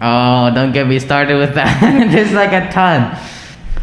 Oh, don't get me started with that. There's like a ton.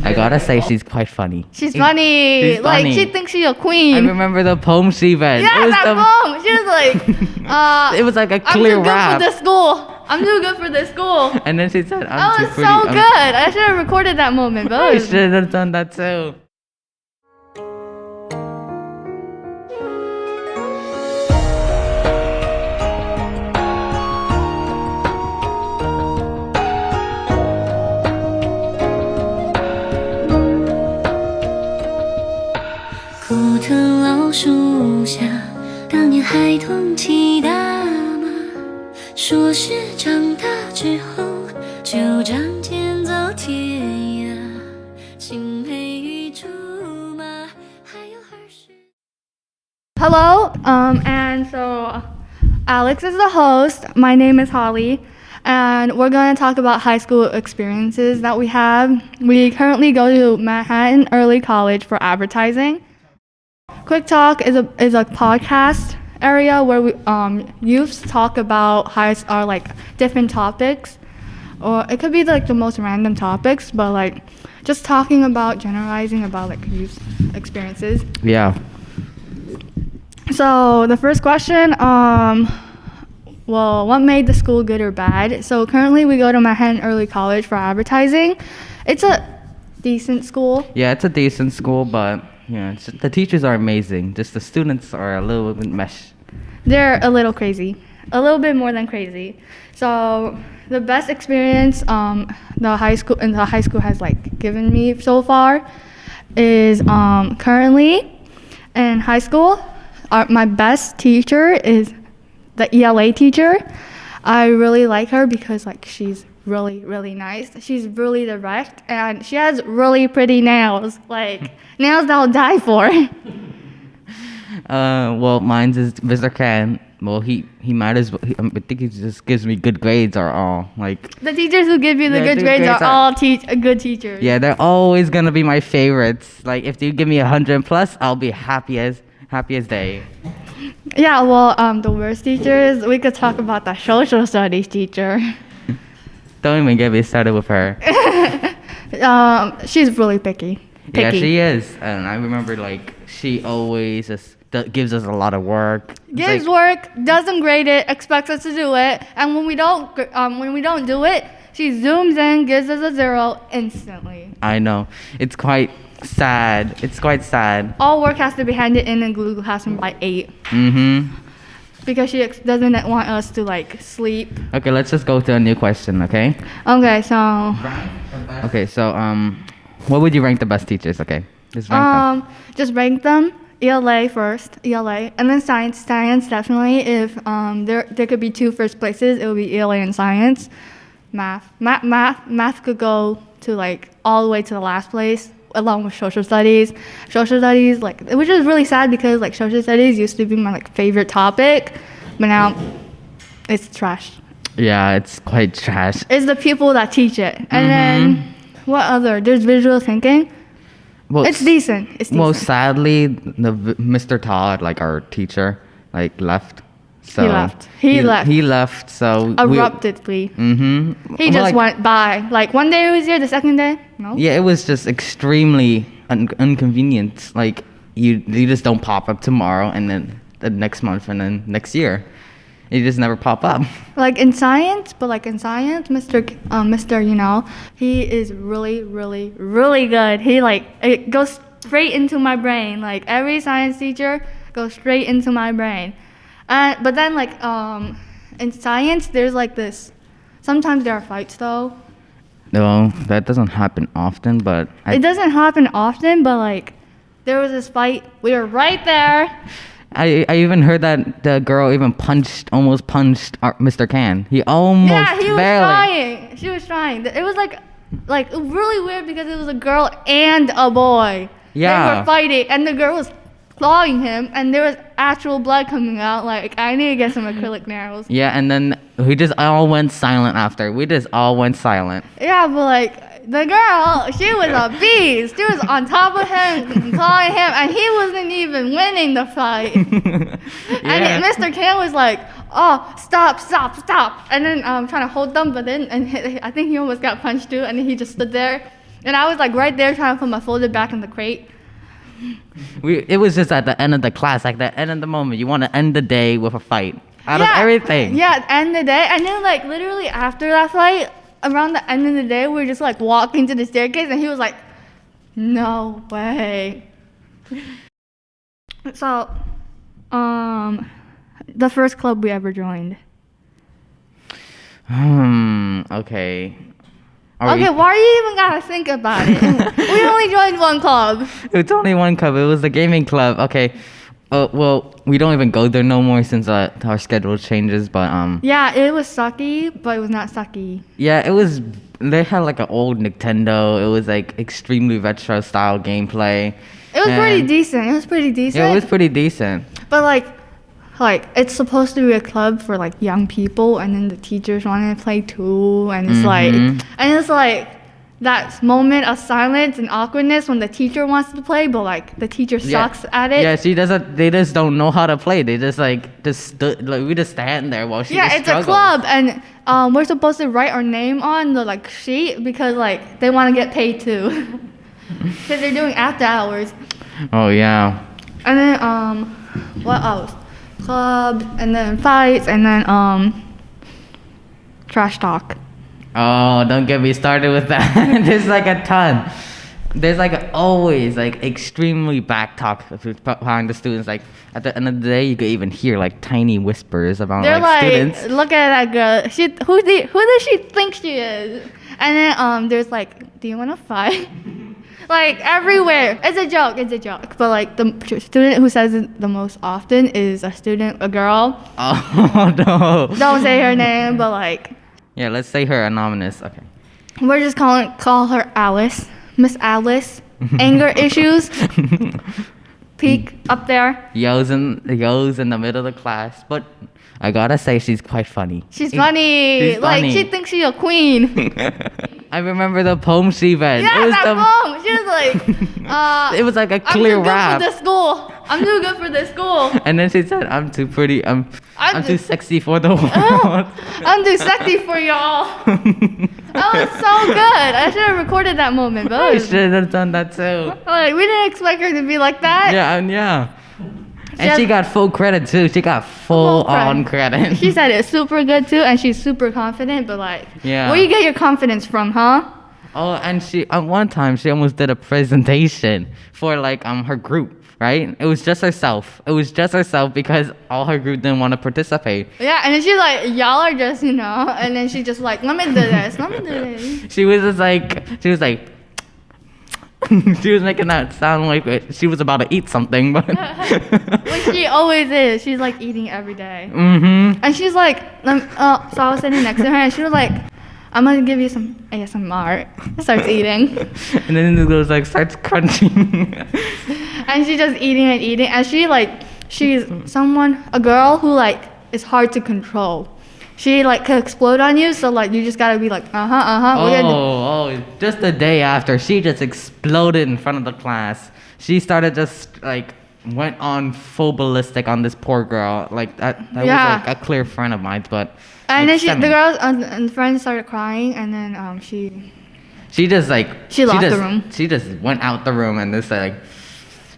I gotta say, she's quite funny. She's funny. She's Like, funny. she thinks she's a queen. I remember the poem she read. Yeah, that poem. She was like, It was like a clear rap. I'm too good for this school. I'm too good for this school. And then she said, I'm That too was pretty. so good. I should have recorded that moment, but I should have done that too.古藤老树下，当年孩童骑大马，说是长大之后就仗剑走天涯，青梅与竹马，还有儿时。 Hello, and so Alex is the host. My name is Holly, and we're going to talk about high school experiences that we have. We currently go to Manhattan Early College for advertising. Quick Talk is a podcast area where we youths talk about like different topics, or it could be like the most random topics, but like just talking about generalizing about like youth experiences. Yeah. So the first question, well, what made the school good or bad? So currently we go to Manhattan Early College for advertising. It's a decent school. Yeah, it's a decent school, but yeah, the teachers are amazing. Just the students are a little bit mesh. They're a little crazy, a little bit more than crazy. So the best experience the high school has like given me so far is currently in high school. My best teacher is the ELA teacher. I really like her because like she's really, really nice. She's really direct, and she has really pretty nails, like nails that I'll die for. Well, mine's is Mr. Khan. Well, he might as well. I think he just gives me good grades or all. Like The teachers who give you the Yeah, good the grades grades are are- all good teachers. yeah, they're always gonna be my favorites. Like if you give me 100 plus, I'll be happy as day. Yeah, well, the worst teachers, we could talk about the social studies teacher. Don't even get me started with her. She's really picky. Yeah, she is. And I remember like she always just gives us a lot of work. Gives Like, work, doesn't grade it, expects us to do it, and when we don't do it, she zooms in, gives us a 0 instantly. I know. It's quite sad. It's quite sad. All work has to be handed in Google Classroom by 8 Mm-hmm. because she doesn't want us to like sleep. Okay, let's just go to a new question, okay? Okay, so Okay, so what would you rank the best teachers? Okay, just rank them. just rank them. ELA first, ELA, and then science. Science definitely. If there could be 2 first places, it would be ELA and science. Math could go to like all the way to the last place, along with social studies. Social studies, like, which is really sad because like social studies used to be my like favorite topic, but now it's trash. Yeah, it's quite trash. It's the people that teach it, and then what other? There's visual thinking. Well, It's decent. It's decent. Well, sadly, Mr. Todd, like our teacher, like left. So He left. He left. So Abruptly. He just like, went by. Like one day he was here, the second day, no. Yeah, it was just extremely inconvenient. Like you just don't pop up tomorrow, and then the next month, and then next year, you just never pop up. Like in science, Mr. You know, he is really, really, really good. He like it goes straight into my brain. Like every science teacher goes straight into my brain. But then like in science, there's like this. Sometimes there are fights though. No, that doesn't happen often, but It doesn't happen often, but like there was this fight. We were right there. I even heard that the girl even almost punched Mr. Can. He almost Yeah, he was barely. trying. She was trying. It was like really weird because it was a girl and a boy. They Yeah. were fighting, and the girl was clawing him, and there was actual blood coming out. Like, I need to get some acrylic nails. Yeah, and then we just all went silent after. We just all went silent. Yeah, but like the girl, she was a beast. She was on top of him, clawing him, and he wasn't even winning the fight. Yeah. And Mr. Can was like, oh, stop, stop, stop. And then trying to hold them, but then I think he almost got punched too, and then he just stood there. And I was like right there trying to put my folder back in the crate. It was just at the end of the class, like the end of the moment. You want to end the day with a fight out of everything. Yeah, end the day. And then like literally after that fight, around the end of the day, we were just like walking to the staircase, and he was like, no way. So, the first club we ever joined. Okay. Okay, why are you even gotta think about it? We only joined one club. It's only one club. It was the gaming club. Okay. Well, we don't even go there no more since our schedule changes. But Yeah, it was sucky, but it was not sucky. yeah, it was. They had like an old Nintendo. It was like extremely retro style gameplay. It was pretty And- decent. It was pretty decent. Yeah, it was pretty decent. But like it's supposed to be a club for like young people, and then the teachers wanted to play too, and it's like that moment of silence and awkwardness when the teacher wants to play, but like the teacher sucks at it. Yeah, she doesn't. They just don't know how to play. They just we just stand there while she. Yeah, just it's struggles. a club, and we're supposed to write our name on the like sheet because like they want to get paid too, because they're doing after hours. Oh yeah. And then what else? Club, and then fights, and then trash talk. Oh, don't get me started with that. There's like a ton. There's like always like extremely back talk behind the students. Like at the end of the day, you could even hear like tiny whispers about They're like like, students. look at that girl. Who does she think she is? And then there's like, do you want to fight? Like everywhere. It's a joke. It's a joke. But like the student who says it the most often is a girl. Oh no. Don't say her name, but like Yeah, let's say her anonymous. Okay. we're just call her Alice, Miss Alice. Anger issues. Peak up there. Yos in the middle of the class, but I gotta say she's quite funny. She's funny. She's Like funny. she thinks she's a queen. I remember the poem she read. Yeah, it was that the, poem. She was like, It was like a clear I'm too rap. good for this school. I'm too good for this school. And then she said, "I'm too pretty. I'm too just- sexy for the world." I'm too sexy for y'all. That was so good. I should have recorded that moment, but I it was- should have done that too. like we didn't expect her to be like that. Yeah. And has- she got full credit too. She got full on credit. She said it's super good too, and she's super confident. But like, Yeah. where you get your confidence from, huh? Oh, and she at one time she almost did a presentation for like her group, right? It was just herself. It was just herself because all her group didn't want to participate. Yeah, and then she's like, y'all are just, and then she just like, let me do this, let me do this. She was like she was making that sound like she was about to eat something, but Which she always is. She's like eating every day. Mm-hmm. And she's like, so I was sitting next to her, and she was like, I'm gonna give you some ASMR. Starts eating. And then the girl like starts crunching. And she's just eating and eating. And she's a girl who like is hard to control. She like could explode on you, so like you just gotta be like, Oh, just the day after, she just exploded in front of the class. She started just like went on full ballistic on this poor girl. Like that Yeah. was like a clear friend of mine, but And like, then the girls and friends started crying, and then she just like She left the room. She just went out the room and just like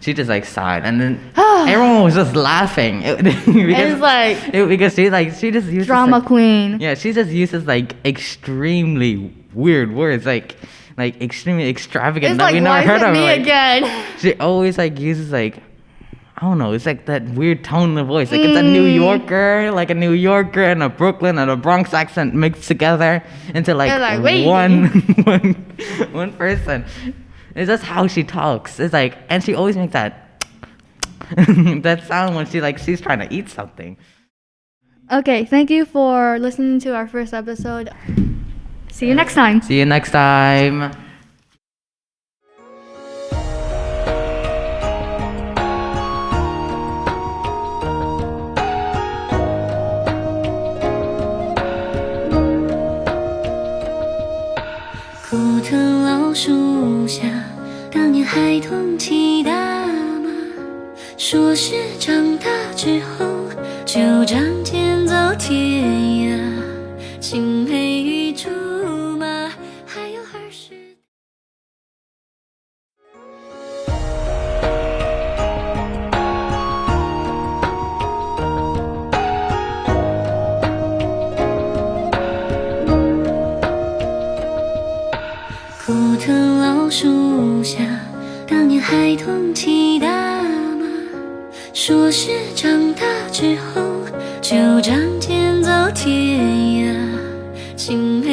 she just like sighed, and then everyone was just laughing. Because she just uses drama like, queen. yeah, she just uses like extremely weird words, like extremely extravagant It's that like, we never why heard is it of. me Like, again? she always like uses like I don't know, it's like that weird tone of voice. Like it's a New Yorker, and a Brooklyn and a Bronx accent mixed together into like, They're like, wait. one person. It's just how she talks. It's like, and she always makes that that sound when she's trying to eat something. Okay, thank you for listening to our first episode. See you next time. See you next time.枯藤老树下，当年孩童骑大马，说是长大之后就仗剑走天涯。青梅与竹马，还有儿时。枯藤老树下，当年孩童骑大马。说是长大之后，就仗剑走天涯。青梅